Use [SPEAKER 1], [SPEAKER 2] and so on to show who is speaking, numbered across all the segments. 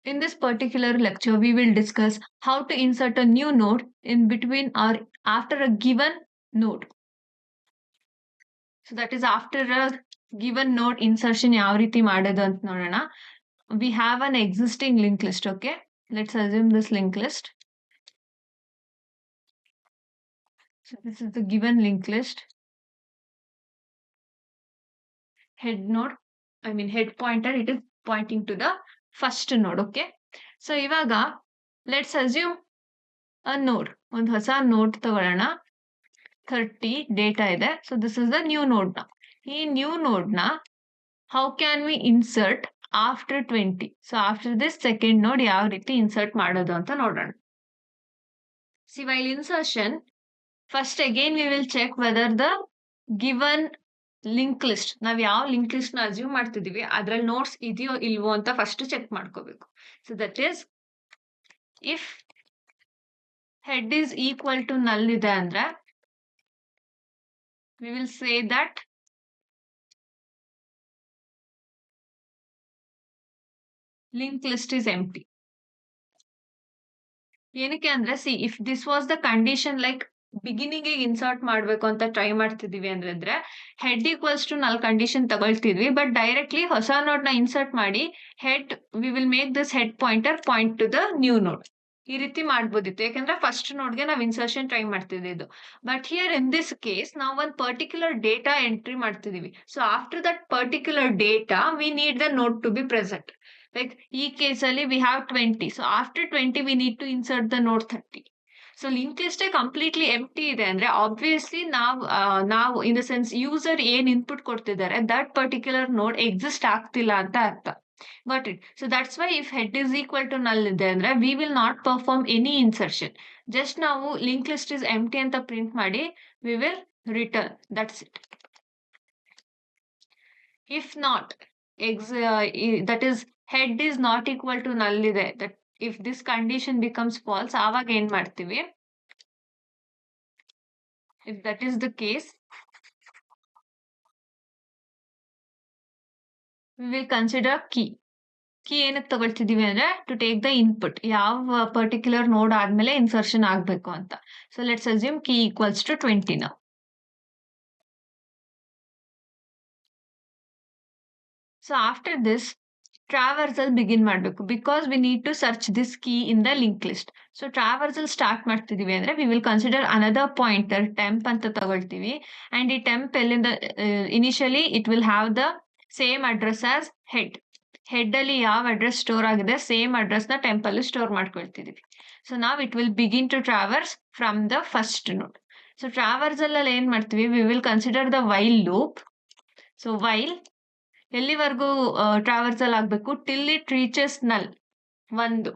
[SPEAKER 1] In this particular lecture, we will discuss how to insert a new node in between or after a given node. So that is after a given node insertion ಯಾವ ರೀತಿ ಮಾಡೋದು ಅಂತ ನೋಡೋಣ. We have an existing linked list, okay? Let's assume this linked list. So this is the given linked list. Head node, head pointer, it is pointing to the first node, okay? So ಇವಾಗ let's assume a node. ಒಂದು ಹೊಸ ನೋಡ್ ತಗೊಳ್ಳೋಣ. 30 data ಇದೆ. So this is the new node ನ. ಈ new node ನ how can we insert after 20? So after this second node ಯಾವ ರೀತಿ ಇನ್ಸರ್ಟ್ ಮಾಡೋದು ಅಂತ ನೋಡೋಣ. See while insertion, first again we will check whether the given link list, ನಾವ್ ಯಾವ ಲಿಂಕ್ ಲಿಸ್ಟ್ ನ ಅಸ್ಯೂಮ್ ಮಾಡ್ತಿದೀವಿ ಅದ್ರಲ್ಲಿ ನೋಟ್ಸ್ ಇದೆಯೋ ಇಲ್ವೋ ಅಂತ ಫಸ್ಟ್ ಚೆಕ್ ಮಾಡ್ಕೋಬೇಕು. So that is if head is equal to null ಇದೆ ಅಂದ್ರೆ we will say that linked list is empty. ಏನಕ್ಕೆ ಅಂದ್ರೆ see if this was the condition, like beginning insert ಮಾಡ್ಬೇಕು ಅಂತ ಟ್ರೈ ಮಾಡ್ತಿದೀವಿ ಅಂದ್ರೆ head equals to null condition ತಗೊಳ್ತಿದ್ವಿ. But directly ಹೊಸ ನೋಡ್ ನ ಇನ್ಸರ್ಟ್ ಮಾಡಿ head we will make this head pointer point to the new node. ಈ ರೀತಿ ಮಾಡ್ಬೋದಿತ್ತು, ಯಾಕಂದ್ರೆ ಫಸ್ಟ್ ನೋಡ್ಗೆ ನಾವು ಇನ್ಸರ್ಷನ್ ಟ್ರೈ ಮಾಡ್ತಿದ್ದು. But here in this case ನಾವು ಒಂದು ಪರ್ಟಿಕ್ಯುಲರ್ ಡೇಟಾ ಎಂಟ್ರಿ ಮಾಡ್ತಿದೀವಿ. So after that particular data we need the node to be present. Like ಈ ಕೇಸಲ್ಲಿ we have 20. So after 20 we need to insert the node 30. So link list completely empty ಇದೆ ಅಂದ್ರೆ obviously ನಾವು in the sense user ಏನ್ input ಕೊಡ್ತಿದ್ದಾರೆ that particular node exist ಆಗ್ತಿಲ್ಲ ಅಂತ ಅರ್ಥ. Got it? So that's why if head is equal to null ಇದೆ ಅಂದ್ರೆ we will not perform any insertion. Just ನಾವು linked list is empty ಅಂತ print ಮಾಡಿ we will return. That's it. If not, that is head is not equal to null ಇದೆ, that if this condition becomes false, ಆವಾಗ ಏನ್ ಮಾಡ್ತೀವಿ? If that is the case, we will consider key. Key ಏನಕ್ಕೆ ತಗೊಳ್ತಿದೀವಿ ಅಂದ್ರೆ to take the input, ಯಾವ particular node ಆದ್ಮೇಲೆ insertion ಆಗ್ಬೇಕು ಅಂತ. So let's assume key equals to 20 ನಾವು. So after this traversal begin ಮಾಡಬೇಕು, because we need to search this key in the link list. So traversal start ಮಾಡ್ತಿದೀವಿ ಅಂದ್ರೆ we will consider another pointer temp ಅಂತ ತಗೊಳ್ತೀವಿ. And ಈ temp ಎಲ್ಲಿಂದ initially it will have the same address as head. Head ಅಲ್ಲಿ ಯಾವ address store ಆಗಿದೆ same address ನ ಟೆಂಪ್ ಅಲ್ಲಿ ಸ್ಟೋರ್ ಮಾಡ್ಕೊಳ್ತಿದೀವಿ. ಸೊ ನಾವ್ it will begin to traverse from the first node. So traversal ಅಲ್ಲಿ ಏನ್ ಮಾಡ್ತೀವಿ, we will consider the while loop. So while ಎಲ್ಲಿವರೆಗೂ ಟ್ರಾವರ್ಸಲ್ ಆಗ್ಬೇಕು, ಟಿಲ್ ಇಟ್ ರೀಚಸ್ ನಲ್. ಒಂದು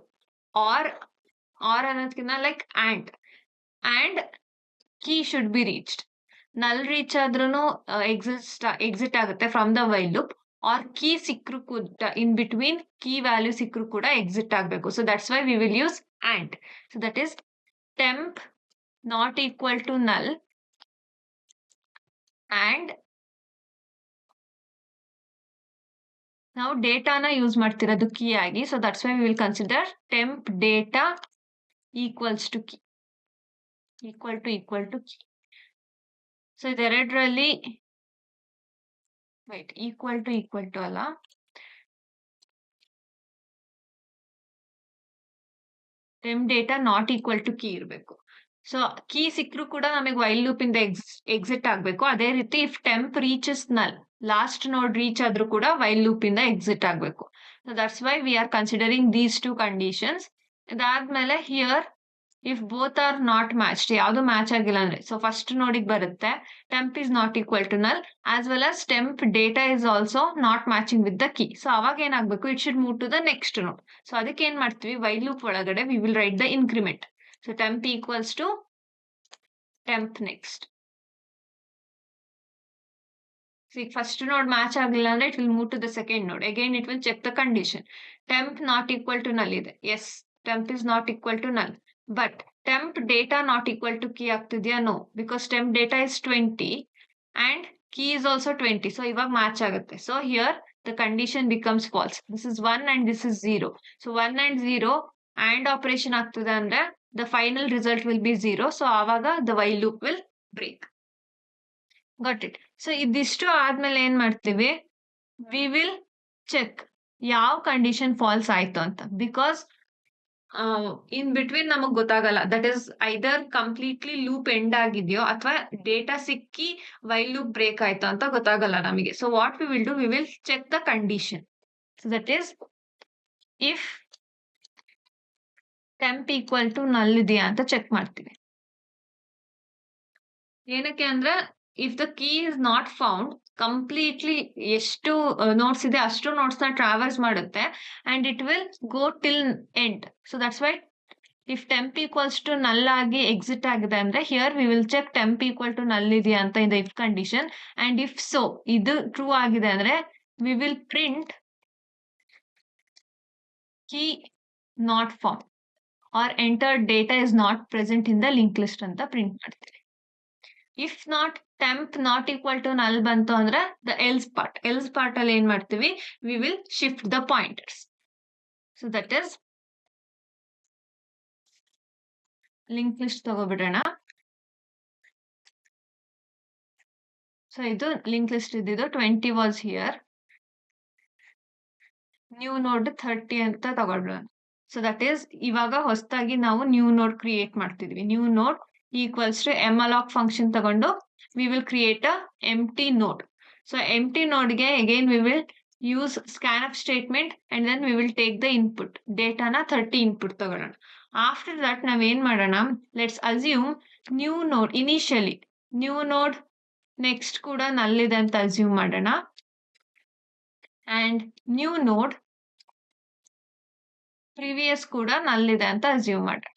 [SPEAKER 1] ಆರ್ ಅನ್ನೋದಕ್ಕಿಂತ like and key should be reached. Null reach ಆದ್ರೂ exit ಆಗುತ್ತೆ from the while loop. Or key ಸಿಕ್ಕರು ಕೂಡ ಇನ್ ಬಿಟ್ವೀನ್ ಕೀ ವ್ಯಾಲ್ಯೂ ಸಿಕ್ಕರು ಕೂಡ ಎಕ್ಸಿಟ್ ಆಗಬೇಕು. So that's why we will use and. So that is temp not equal to null and ನಾವು ಡೇಟಾನ use ಮಾಡ್ತಿರೋದು ಕೀ ಆಗಿ. So that's why we will consider temp data equals to key, equal to key. So ಇದೆರಡರಲ್ಲಿ equal to ಅಲ್ಲ, temp data not equal to key ಇರಬೇಕು. So key ಸಿಕ್ಕರು ಕೂಡ ನಮಗೆ ವೈಲ್ ಲೂಪ್ ಇಂದ ಎಕ್ಸಿಟ್ ಆಗ್ಬೇಕು. ಅದೇ ರೀತಿ if temp reaches null, last node reach ಆದ್ರೂ ಕೂಡ ವೈಲ್ ಲೂಪ್ ಇಂದ ಎಕ್ಸಿಟ್ ಆಗ್ಬೇಕು. So that's why we are considering these two conditions. ಇದಾದ್ಮೇಲೆ here if both are not matched, ಯಾವ್ದು ಮ್ಯಾಚ್ ಆಗಿಲ್ಲ ಅಂದ್ರೆ, ಸೊ ಫಸ್ಟ್ ನೋಡಿಗೆ ಬರುತ್ತೆ temp is not equal to null as well as temp data is also not matching with the key. So ಅವಾಗ ಏನಾಗ್ಬೇಕು, it should move to the next ನೋಡ್. So ಅದಕ್ಕೆ ಏನ್ ಮಾಡ್ತೀವಿ, ವೈಲ್ ಲೂಪ್ ಒಳಗಡೆ we will write the increment. So temp equals to temp next. See, first node match agilla andre it will move to the second node. Again it will check the condition. Temp not equal to null ide. Yes, temp is not equal to null. But temp data not equal to key ಆಗ್ತಿದ್ಯಾ? No, because temp data is 20 and key is also 20. So ಇವಾಗ match ಆಗುತ್ತೆ. So here the condition becomes false. This is 1 and this is 0. So 1 and 0 and operation ಆಗ್ತದೆ ಅಂದ್ರೆ the final result will be 0. So ಆವಾಗ the while loop will break. Got it. So ಇದಿಷ್ಟು ಆದ್ಮೇಲೆ ಏನ್ ಮಾಡ್ತೀವಿ? We will check ಯಾವ condition falls ಆಯ್ತು ಅಂತ. ಬಿಕಾಸ್ ಇನ್ ಬಿಟ್ವೀನ್ ನಮಗ್ ಗೊತ್ತಾಗಲ್ಲ. That is either completely loop end ಆಗಿದೆಯೋ ಅಥವಾ ಡೇಟಾ ಸಿಕ್ಕಿ ವೈಲ್ ಲೂಪ್ ಬ್ರೇಕ್ ಆಯ್ತು ಅಂತ ಗೊತ್ತಾಗಲ್ಲ ನಮಗೆ. So what we will do, we will check the condition. So that is if temp equal to null ಇದೆಯಾ ಅಂತ ಚೆಕ್ ಮಾಡ್ತೀವಿ. ಏನಕ್ಕೆ ಅಂದ್ರೆ if the key is not found, completely ಎಷ್ಟು ನೋಟ್ಸ್ ಇದೆ ಅಷ್ಟು ನೋಟ್ಸ್ ನ ಟ್ರಾವರ್ಸ್ ಮಾಡುತ್ತೆ and it will go till end. So that's why if temp equals to null ಆಗಿ ಎಕ್ಸಿಟ್ ಆಗಿದೆ ಅಂದ್ರೆ here we will check temp equal to null ಇದೆಯಾ ಅಂತ in the if condition. And if so ಇದು true ಆಗಿದೆ ಅಂದ್ರೆ we will print key not found or entered data is not present in the link list ಅಂತ print ಮಾಡ್ತೀವಿ. If not temp not equal to null ಬಂತು ಅಂದ್ರೆ the else part ಅಲ್ಲಿ ಏನ್ ಮಾಡ್ತೀವಿ, we will shift the pointers. So that is link list ತಗೋಬಿಡೋಣ. ಸೊ ಇದು ಲಿಂಕ್ ಲಿಸ್ಟ್ ಇದ್ದಿದ್ದು 20 ವಾಸ್ ಹಿಯರ್, ನ್ಯೂ ನೋಡ್ 30 ಅಂತ ತಗೊಳ್ಬಿಡೋಣ. ಸೊ ದಟ್ ಈಸ್ ಇವಾಗ ಹೊಸದಾಗಿ ನಾವು ನ್ಯೂ ನೋಡ್ ಕ್ರಿಯೇಟ್ ಮಾಡ್ತಿದ್ವಿ. ನ್ಯೂ ನೋಡ್ ಈಕ್ವಲ್ಸ್ ಟು malloc ಫಂಕ್ಷನ್ ತಗೊಂಡು we will create a empty node. So empty node ಗೆ again we will use scanf statement and then we will take the input. Data ನ 30 input ತಗೊಳ್ಳೋಣ. After that ನಾವೇನ್ ಮಾಡೋಣ, let's assume new node initially new node next ಕೂಡ null ಇದೆ ಅಂತ assume ಮಾಡೋಣ and new node previous ಕೂಡ null ಇದೆ ಅಂತ assume ಮಾಡೋಣ.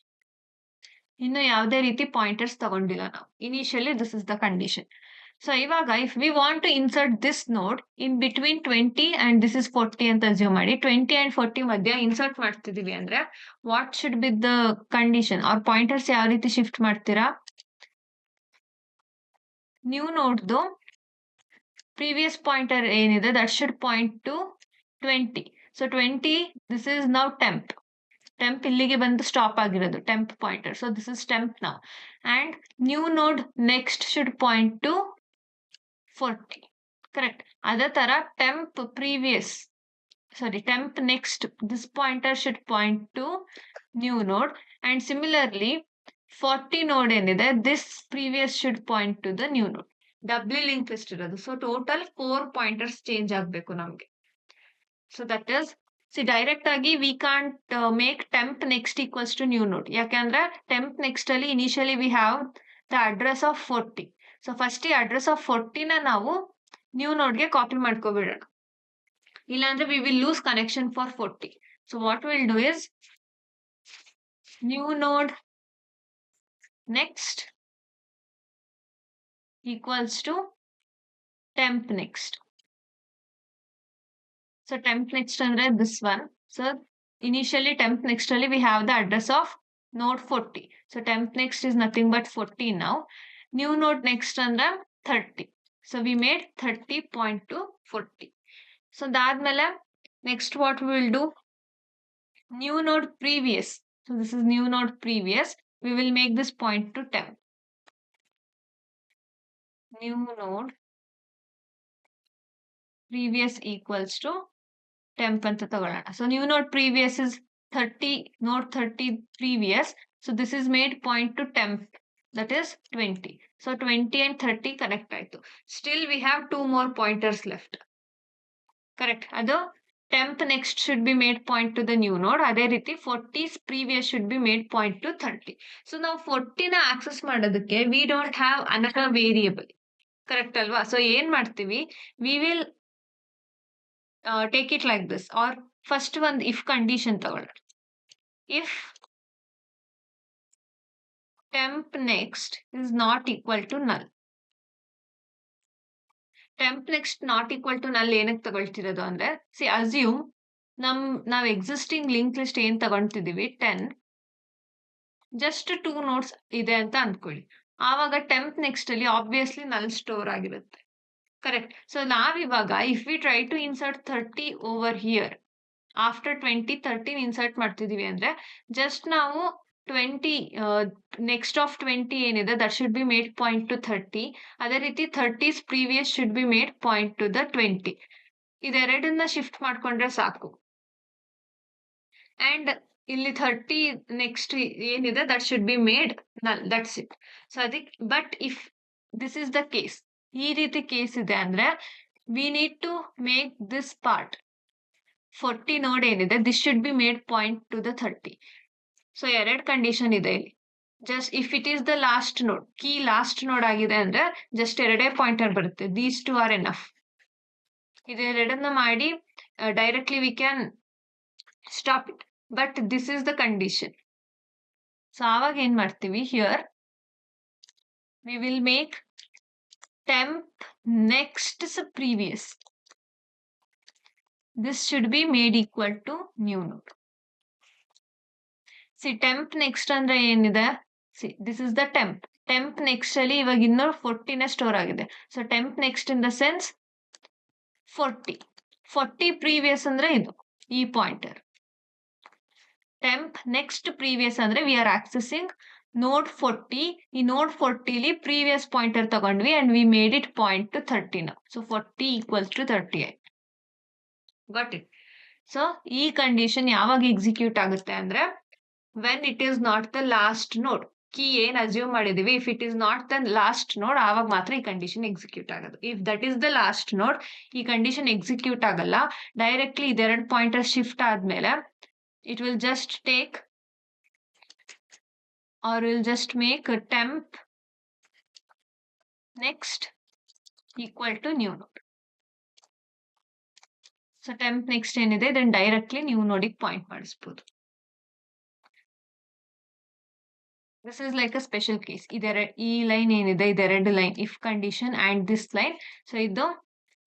[SPEAKER 1] ಇನ್ನು ಯಾವುದೇ ರೀತಿ ಪಾಯಿಂಟರ್ಸ್ ತಗೊಂಡಿಲ್ಲ ನಾವು. Initially this is the condition. So ಇವಾಗ if we want to insert this node in between 20 and this is 40 ಅಂತ ಅಸ್ಯೂಮ್ ಮಾಡಿ 20 ಅಂಡ್ 40 ಮಧ್ಯ ಇನ್ಸರ್ಟ್ ಮಾಡ್ತಿದೀವಿ ಅಂದ್ರೆ what should be the condition? ಅವ್ರ ಪಾಯಿಂಟರ್ಸ್ ಯಾವ ರೀತಿ ಶಿಫ್ಟ್ ಮಾಡ್ತೀರಾ? ನ್ಯೂ ನೋಡ್ದು ಪ್ರೀವಿಯಸ್ ಪಾಯಿಂಟರ್ ಏನಿದೆ that should point to 20. So 20 this is now temp. Temp ಇಲ್ಲಿಗೆ ಬಂದು ಸ್ಟಾಪ್ ಆಗಿರೋದು temp pointer. So this is temp now and new node next should point to 40. Correct. ಅದೇ ತರ temp next this pointer should point to new node and similarly 40 node ಏನಿದೆ this previous should point to the new node. Doubly link list ಇರೋದು. So total 4 pointers change ಆಗ್ಬೇಕು ನಮ್ಗೆ. So that is direct ಆಗಿ we can't make temp next equals to new node. ಯಾಕಂದ್ರೆ temp next ಅಲ್ಲಿ initially we have the address of 40. So first ಈ address of 40 ನ ನಾವು new ನೋಡ್ಗೆ ಕಾಪಿ ಮಾಡ್ಕೊಬಿಡೋಣ. ಇಲ್ಲಾಂದ್ರೆ we will lose connection for 40. So what will do is new node next equals to temp next. So temp next under this one. So initially temp next only we have the address of node 40. So temp next is nothing but 40 now. New node next under 30. So we made 30 point to 40. So that mele next what we will do, new node previous. So this is new node previous. We will make this point to temp. New node previous equals to temp ಅಂತ ತಗೊಳ್ಳೋಣ. So new node previous is 30 node 30 previous. So this is made point to temp that is 20. So 20 and 30 connect ಆಯ್ತು. Still we have 2 more pointers left. Correct. ಅದು temp next should be made point to the new node. ಅದೇ ರೀತಿ 40 previous should be made point to 30. So ನಾವು 40 ನ access ಮಾಡೋದಕ್ಕೆ we don't have another variable. Correct ಅಲ್ವಾ? So ಏನ್ ಮಾಡ್ತೀವಿ, we will take it like this, or first one if condition ತಗೊಳ್ಳೋಣ. If temp next is not equal to null. Temp next not equal to null ಏನಕ್ಕೆ ತಗೊಳ್ತಿರೋದು ಅಂದ್ರೆ assume ನಾವು existing link list ಏನ್ ತಗೊಂತಿದೀವಿ 10 just 2 notes ಇದೆ ಅಂತ ಅನ್ಕೊಳ್ಳಿ. ಆವಾಗ temp next ಅಲ್ಲಿ ಆಬ್ವಿಯಸ್ಲಿ ನಲ್ ಸ್ಟೋರ್ ಆಗಿರುತ್ತೆ. ಕರೆಕ್ಟ್. ಸೊ ನಾವಿವಾಗ if we try to insert 30 over here, after 20 13 insert ಮಾಡ್ತಿದೀವಿ ಅಂದ್ರೆ ಜಸ್ಟ್ ನಾವು 20 ನೆಕ್ಸ್ಟ್ ಆಫ್ 20 ಏನಿದೆ that should be made point to 30. ಅದೇ ರೀತಿ 30's previous should be made point to the 20. ಇದೆರಡನ್ನ shift ಮಾಡ್ಕೊಂಡ್ರೆ ಸಾಕು. ಅಂಡ್ ಇಲ್ಲಿ 30 ನೆಕ್ಸ್ಟ್ ಏನಿದೆ that should be made null, that's it. So ಅದಕ್ಕೆ but if this is the case, ಈ ರೀತಿ ಕೇಸ್ ಇದೆ ಅಂದ್ರೆ we need to make this part 40 node ಏನಿದೆ this should be made point to the 30. So ಎರಡ್ condition ಇದೆ ಇಲ್ಲಿ. Just if it is the last node, key last node ಆಗಿದೆ ಅಂದ್ರೆ ಜಸ್ಟ್ ಎರಡೇ ಪಾಯಿಂಟರ್ ಬರುತ್ತೆ. These two are enough. ಇದೆರಡನ್ನ ಮಾಡಿ directly we can stop it, but this is the condition. So ಆವಾಗ ಏನ್ ಮಾಡ್ತೀವಿ, here we will make temp next is previous. This should be made equal to new node. See, temp next ಅಂದ್ರೆ ಏನಿದೆ, see this is the temp. Temp next ಅಲ್ಲಿ ಇವಾಗ ಇನ್ನೂ 40 ನೇ store ಆಗಿದೆ. So temp next in the sense 40 previous ಅಂದ್ರೆ ಇದು ಈ ಪಾಯಿಂಟರ್. temp next previous ಅಂದ್ರೆ we are accessing node 40. ಈ node 40 ಪ್ರೀವಿಯಸ್ ಪಾಯಿಂಟರ್ ತಗೊಂಡ್ವಿ and we made it point to 30 now. So 40 equals to 38. Got it. So ಈ condition ಯಾವಾಗ execute ಆಗುತ್ತೆ ಅಂದ್ರೆ when it is not the last node. Key ಏನ್ assume ಮಾಡಿದೀವಿ, if it is not the last node ಆವಾಗ ಮಾತ್ರ ಈ condition execute ಆಗೋದು. If that is the last node ಈ ಕಂಡೀಷನ್ ಎಕ್ಸಿಕ್ಯೂಟ್ ಆಗಲ್ಲ. ಡೈರೆಕ್ಟ್ಲಿ ಇದೆರಡು ಪಾಯಿಂಟರ್ ಶಿಫ್ಟ್ ಆದ್ಮೇಲೆ it will just take or will just make a temp next equal to new node. So temp next ಏನಿದೆ then directly new node ಗೆ point ಮಾಡಿಸಬಹುದು. This is like a special case. ಈ line ಏನಿದೆ ಇದೆರಡು line if condition and this line. So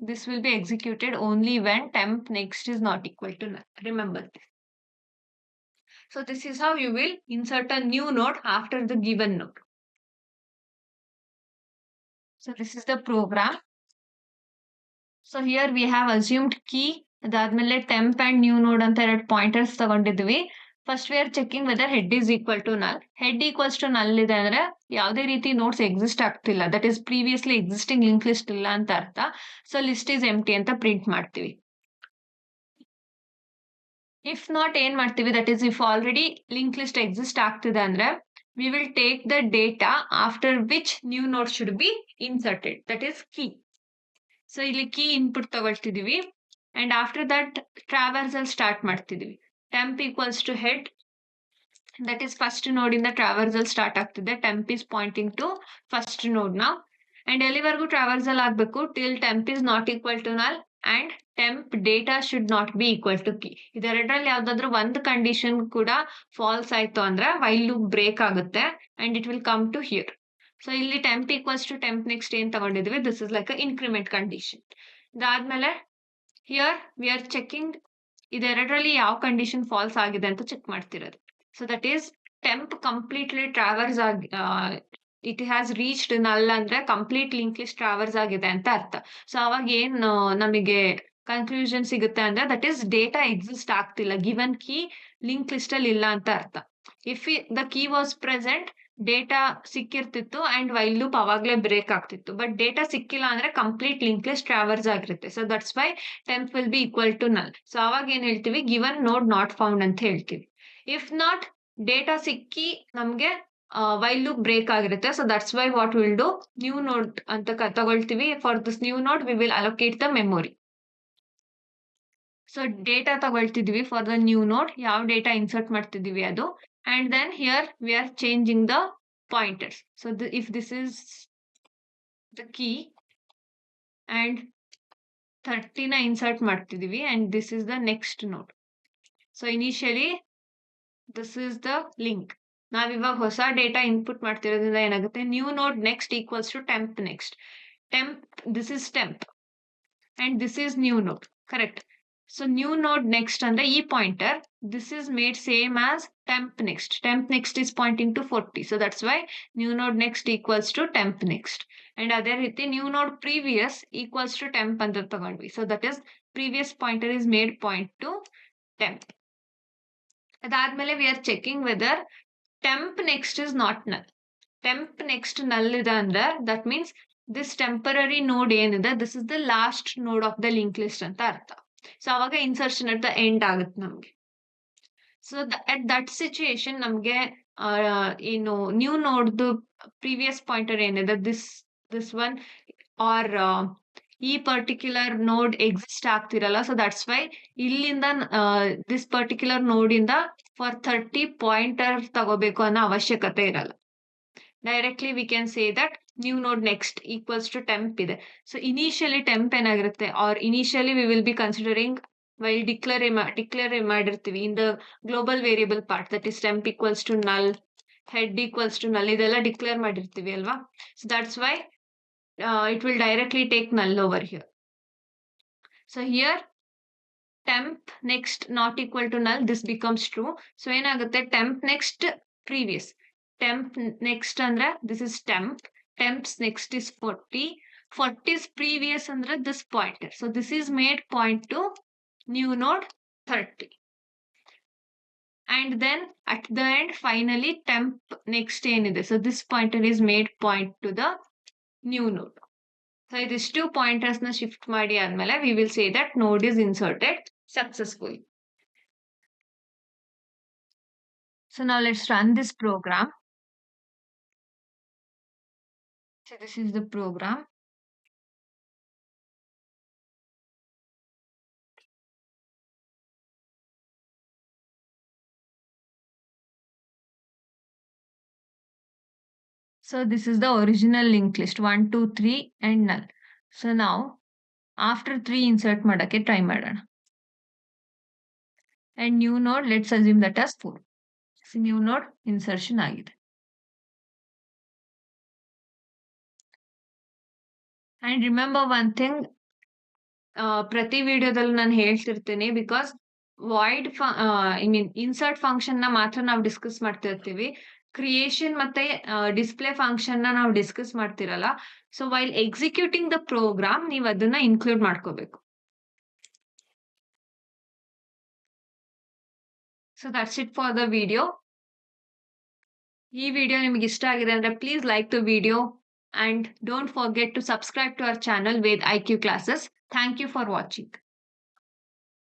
[SPEAKER 1] this will be executed only when temp next is not equal to null. Remember this. So this is how you will insert a new node after the given node. So this is the program. So here we have assumed key. ಅದಾದ್ಮೇಲೆ temp and new node ಅಂತ ಎರಡು pointers ತಗೊಂಡಿದ್ವಿ. First we are checking whether head is equal to null. Head equals to null ಇದೆ ಅಂದ್ರೆ ಯಾವುದೇ ರೀತಿ nodes exist ಆಗ್ತಿಲ್ಲ, that is previously existing link list ಇಲ್ಲ ಅಂತ ಅರ್ಥ. ಸೊ ಲಿಸ್ಟ್ ಈಸ್ ಎಂಟಿ ಅಂತ ಪ್ರಿಂಟ್ ಮಾಡ್ತೀವಿ. ಇಫ್ ನಾಟ್ ಏನ್ ಮಾಡ್ತೀವಿ, that is if already link list exist ಆಗ್ತಿದೆ ಅಂದ್ರೆ we will take the data after which new node should be inserted, that is key. So ಇಲ್ಲಿ ಕೀ ಇನ್ಪುಟ್ ತಗೊಳ್ತಿದೀವಿ and after that traversal start ಮಾಡ್ತಿದೀವಿ. temp equals to head, that is first node ಇಂದ ಟ್ರಾವರ್ಸಲ್ start ಆಗ್ತಿದೆ. temp is pointing to first node now and ಎಲ್ಲಿವರೆಗೂ ಟ್ರಾವರ್ಸಲ್ ಆಗಬೇಕು till temp is not equal to null and temp data should not be equal to key. ಇದೆರಡರಲ್ಲಿ ಯಾವ್ದಾದ್ರು ಒಂದು condition ಕೂಡ falls ಆಯ್ತು ಅಂದ್ರೆ while loop break ಆಗುತ್ತೆ and it will come to here. So ಇಲ್ಲಿ temp equals to temp next ಏನ್ ತಗೊಂಡಿದ್ವಿ, this is like a increment condition. ಇದಾದ್ಮೇಲೆ here we are checking ಇದೆರಡರಲ್ಲಿ ಯಾವ ಕಂಡೀಷನ್ ಫಾಲ್ಸ್ ಆಗಿದೆ ಅಂತ ಚೆಕ್ ಮಾಡ್ತಿರೋದು. So that is temp completely traverse ಆಗಿ it has reached null ಅಂದ್ರೆ complete link list traverse ಆಗಿದೆ ಅಂತ ಅರ್ಥ. ಸೊ ಅವಾಗ ಏನ್ ನಮಗೆ ಕನ್ಕ್ಲೂಷನ್ ಸಿಗುತ್ತೆ ಅಂದ್ರೆ ದಟ್ ಈಸ್ ಡೇಟಾ ಎಕ್ಸಿಸ್ಟ್ ಆಗ್ತಿಲ್ಲ, ಗಿವನ್ ಕೀ ಲಿಂಕ್ ಲಿಸ್ಟ್ ಅಲ್ಲಿ ಇಲ್ಲ ಅಂತ ಅರ್ಥ. If the key was present data ಸಿಕ್ಕಿರ್ತಿತ್ತು ಅಂಡ್ ವೈಲ್ ಲೂಪ್ ಅವಾಗ್ಲೇ ಬ್ರೇಕ್ ಆಗ್ತಿತ್ತು. ಬಟ್ ಡೇಟಾ ಸಿಕ್ಕಿಲ್ಲ ಅಂದ್ರೆ ಕಂಪ್ಲೀಟ್ ಲಿಂಕ್ ಲಿಸ್ಟ್ ಟ್ರಾವರ್ಸ್ ಆಗಿರುತ್ತೆ. So that's why temp will be equal to null. So ಅವಾಗ ಏನ್ ಹೇಳ್ತೀವಿ, ಗಿವನ್ ನೋಡ್ ನಾಟ್ ಫೌಂಡ್ ಅಂತ ಹೇಳ್ತೀವಿ. ಇಫ್ ನಾಟ್ ಡೇಟಾ ಸಿಕ್ಕಿ ನಮ್ಗೆ ವೈಲ್ ಲೂಪ್ ಬ್ರೇಕ್ ಆಗಿರುತ್ತೆ. So that's why what will do, new node ಅಂತ ತಗೊಳ್ತೀವಿ. For this new node we will allocate the memory. So data ತಗೊಳ್ತಿದ್ವಿ ಫಾರ್ ದ ನ್ಯೂ ನೋಡ್, ಯಾವ data insert ಮಾಡ್ತಿದೀವಿ ಅದು. And then here we are changing the pointers. So if this is the key and 30 na insert ಮಾಡ್ತಿದೀವಿ and this is the next node. So initially this is the link. ನಾವಿವಾಗ ಹೊಸ data input ಮಾಡ್ತಿರೋದ್ರಿಂದ ಏನಾಗುತ್ತೆ, new node next equals to temp next. Temp, this is temp and this is new node, correct. So new node next under e pointer, this is made same as temp next. Temp next is pointing to 40. So that's why new node next equals to temp next. And ಅದೇ ರೀತಿ new node previous equals to temp ಅಂತ ತಗೊಂಡ್ವಿ. So that is previous pointer is made point to temp. ಅದಾದ್ಮೇಲೆ we are checking whether temp next is not null. Temp next null ಇದೆ ಅಂದ್ರೆ that means this temporary node ಏನಿದೆ this is the last node of the linked list ಅಂತ ಅರ್ಥ. So ಅವಾಗ insertion at the end ಆಗುತ್ತೆ ನಮ್ಗೆ. So at that situation ನಮ್ಗೆ ಏನು ನ್ಯೂ ನೋಡ್ದು ಪ್ರೀವಿಯಸ್ ಪಾಯಿಂಟರ್ ಏನಿದೆ ದಿಸ್ ಒನ್ ಆರ್ ಈ ಪರ್ಟಿಕ್ಯುಲರ್ ನೋಡ್ ಎಕ್ಸಿಸ್ಟ್ ಆಗ್ತಿರಲ್ಲ. ಸೊ ದಟ್ಸ್ ವೈ ಇಲ್ಲಿಂದ ದಿಸ್ ಪರ್ಟಿಕ್ಯುಲರ್ ನೋಡ್ ಇಂದ ಫಾರ್ 30 ಪಾಯಿಂಟರ್ ತಗೋಬೇಕು ಅನ್ನೋ ಅವಶ್ಯಕತೆ ಇರಲ್ಲ. Directly we can say that new node next equals to temp ಇದೆ. ಸೊ ಇನಿಷಿಯಲಿ ಟೆಂಪ್ ಏನಾಗಿರುತ್ತೆ or initially we will be considering while declare ಮಾಡಿರ್ತೀವಿ in the global variable part that is temp equals to null, head equals to null ಇದೆಲ್ಲ declare ಮಾಡಿರ್ತೀವಿ ಅಲ್ವಾ. So that's why it will directly take null over here. So here temp next not equal to null, this becomes true. So ಏನಾಗುತ್ತೆ temp next previous, temp next ಅಂದ್ರೆ this is temp's next is 40 is previous ಅಂದ್ರೆ this pointer. So this is made point to new node 30. And then at the end, finally, temp next ಏನಿದೆ. So this pointer is made point to the new node. So ಇದಿಷ್ಟು pointers ನ shift ಮಾಡಿ ಆದ್ಮೇಲೆ we will say that node is inserted successfully. So now let's run this program. So this is the program. So this is the original linked list 1, 2, 3 and null. So now after 3 insert ಮಾಡಕ್ಕೆ try ಮಾಡೋಣ. And new node, let's assume that as 4. So new node insertion ಆಗಿದೆ. And remember one thing, ಪ್ರತಿ ವಿಡಿಯೋದಲ್ಲೂ ನಾನು ಹೇಳ್ತಿರ್ತೀನಿ because void insert function ನ ಮಾತ್ರ ನಾವು discuss ಮಾಡ್ತಿರ್ತೀವಿ. Creation ಮತ್ತೆ ಡಿಸ್ಪ್ಲೇ ಫಂಕ್ಷನ್ ನ ನಾವು ಡಿಸ್ಕಸ್ ಮಾಡ್ತಿರಲ್ಲ. So while executing the program ನೀವು ಅದನ್ನ ಇನ್ಕ್ಲೂಡ್ ಮಾಡ್ಕೋಬೇಕು. So that's it for the video. ಈ ವಿಡಿಯೋ ನಿಮ್ಗೆ ಇಷ್ಟ ಆಗಿದೆ ಅಂದ್ರೆ please like the video and don't forget to subscribe to our channel with IQ classes. Thank you for watching.